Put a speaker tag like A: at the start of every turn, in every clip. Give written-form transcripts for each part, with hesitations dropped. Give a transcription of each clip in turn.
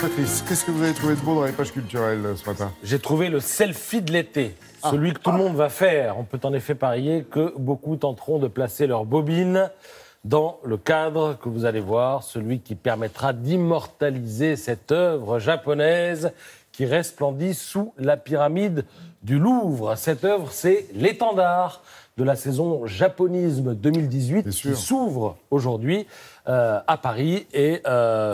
A: Patrice, qu'est-ce que vous avez trouvé de beau dans les pages culturelles ce matin?
B: J'ai trouvé le selfie de l'été, celui que tout le monde va faire. On peut en effet parier que beaucoup tenteront de placer leur bobine dans le cadre que vous allez voir, celui qui permettra d'immortaliser cette œuvre japonaise qui resplendit sous la pyramide du Louvre. Cette œuvre, c'est l'étendard de la saison Japonisme 2018 qui s'ouvre aujourd'hui à Paris et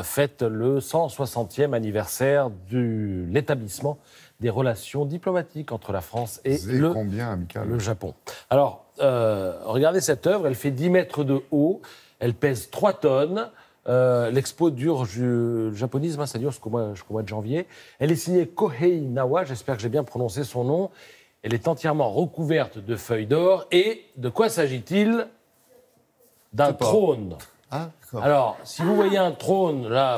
B: fête le 160e anniversaire de l'établissement des relations diplomatiques entre la France et le Japon. Alors, regardez cette œuvre, elle fait 10 mètres de haut, elle pèse 3 tonnes. L'expo dure, le japonisme, ça dure jusqu'au mois de janvier. Elle est signée Kohei Nawa, j'espère que j'ai bien prononcé son nom. Elle est entièrement recouverte de feuilles d'or. Et de quoi s'agit-il? D'un trône.
A: Ah,
B: alors, si vous voyez un trône, là,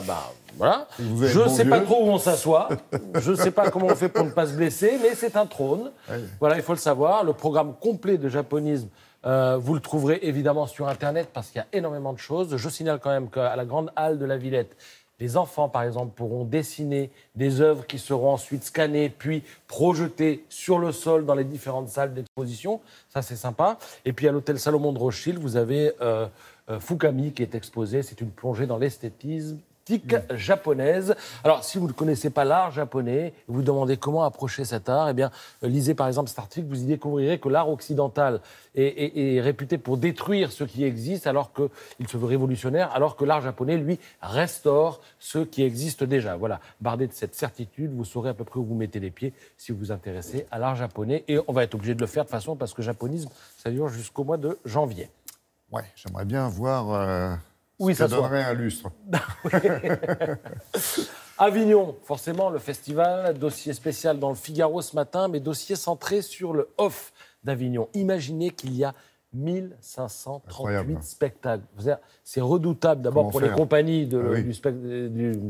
B: voilà. Je ne sais pas trop où on s'assoit. Je ne sais pas comment on fait pour ne pas se blesser, mais c'est un trône. Oui. Voilà, il faut le savoir. Le programme complet de japonisme, vous le trouverez évidemment sur Internet parce qu'il y a énormément de choses. Je signale quand même qu'à la Grande Halle de la Villette, les enfants, par exemple, pourront dessiner des œuvres qui seront ensuite scannées, puis projetées sur le sol dans les différentes salles d'exposition. Ça, c'est sympa. Et puis, à l'hôtel Salomon de Rothschild, vous avez Fukami qui est exposé. C'est une plongée dans l'esthétisme japonaise. Alors, si vous ne connaissez pas l'art japonais, vous vous demandez comment approcher cet art, eh bien, lisez par exemple cet article, vous y découvrirez que l'art occidental est réputé pour détruire ce qui existe, alors qu'il se veut révolutionnaire, alors que l'art japonais, lui, restaure ce qui existe déjà. Voilà, bardé de cette certitude, vous saurez à peu près où vous mettez les pieds si vous vous intéressez à l'art japonais. Et on va être obligé de le faire de toute façon, parce que japonisme, ça dure jusqu'au mois de janvier.
A: Ouais, j'aimerais bien voir...
B: Oui, ça
A: donnerait un lustre.
B: Avignon, forcément, le festival, dossier spécial dans le Figaro ce matin, mais dossier centré sur le off d'Avignon. Imaginez qu'il y a 1538 spectacles. C'est redoutable d'abord pour les compagnies du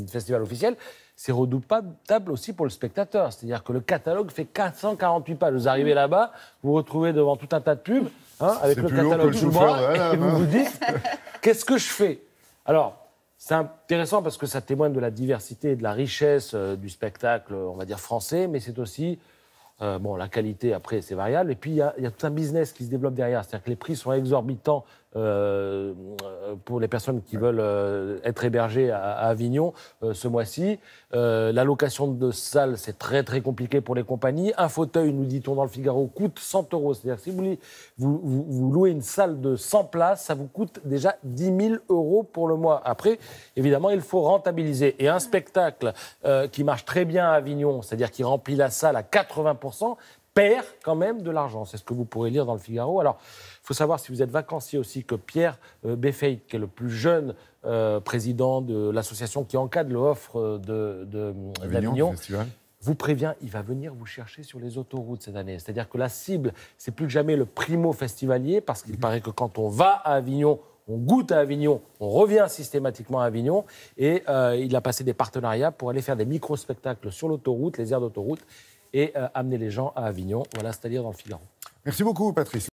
B: festival officiel. C'est redoutable aussi pour le spectateur. C'est-à-dire que le catalogue fait 448 pages. Vous arrivez là-bas, vous vous retrouvez devant tout un tas de pubs, avec le catalogue sous le bras, et vous vous dites, qu'est-ce que je fais? Alors, c'est intéressant parce que ça témoigne de la diversité et de la richesse du spectacle, on va dire français, mais c'est aussi... la qualité, après, c'est variable. Et puis, il y a tout un business qui se développe derrière. C'est-à-dire que les prix sont exorbitants pour les personnes qui veulent être hébergées à Avignon ce mois-ci. La location de salle, c'est très, très compliqué pour les compagnies. Un fauteuil, nous dit-on dans le Figaro, coûte 100 €. C'est-à-dire que si vous louez une salle de 100 places, ça vous coûte déjà 10 000 € pour le mois. Après, évidemment, il faut rentabiliser. Et un spectacle qui marche très bien à Avignon, c'est-à-dire qui remplit la salle à 80%, perd quand même de l'argent. C'est ce que vous pourrez lire dans le Figaro. Alors, il faut savoir, si vous êtes vacancier aussi, que Pierre Beffey, qui est le plus jeune président de l'association qui encadre l'offre d'Avignon, vous prévient, il va venir vous chercher sur les autoroutes cette année. C'est-à-dire que la cible, c'est plus que jamais le primo-festivalier, parce qu'il paraît que quand on va à Avignon, on goûte à Avignon, on revient systématiquement à Avignon, et il a passé des partenariats pour aller faire des micro-spectacles sur l'autoroute, les aires d'autoroute, et amener les gens à Avignon. Voilà, c'est-à-dire dans le Figaro.
A: Merci beaucoup, Patrice.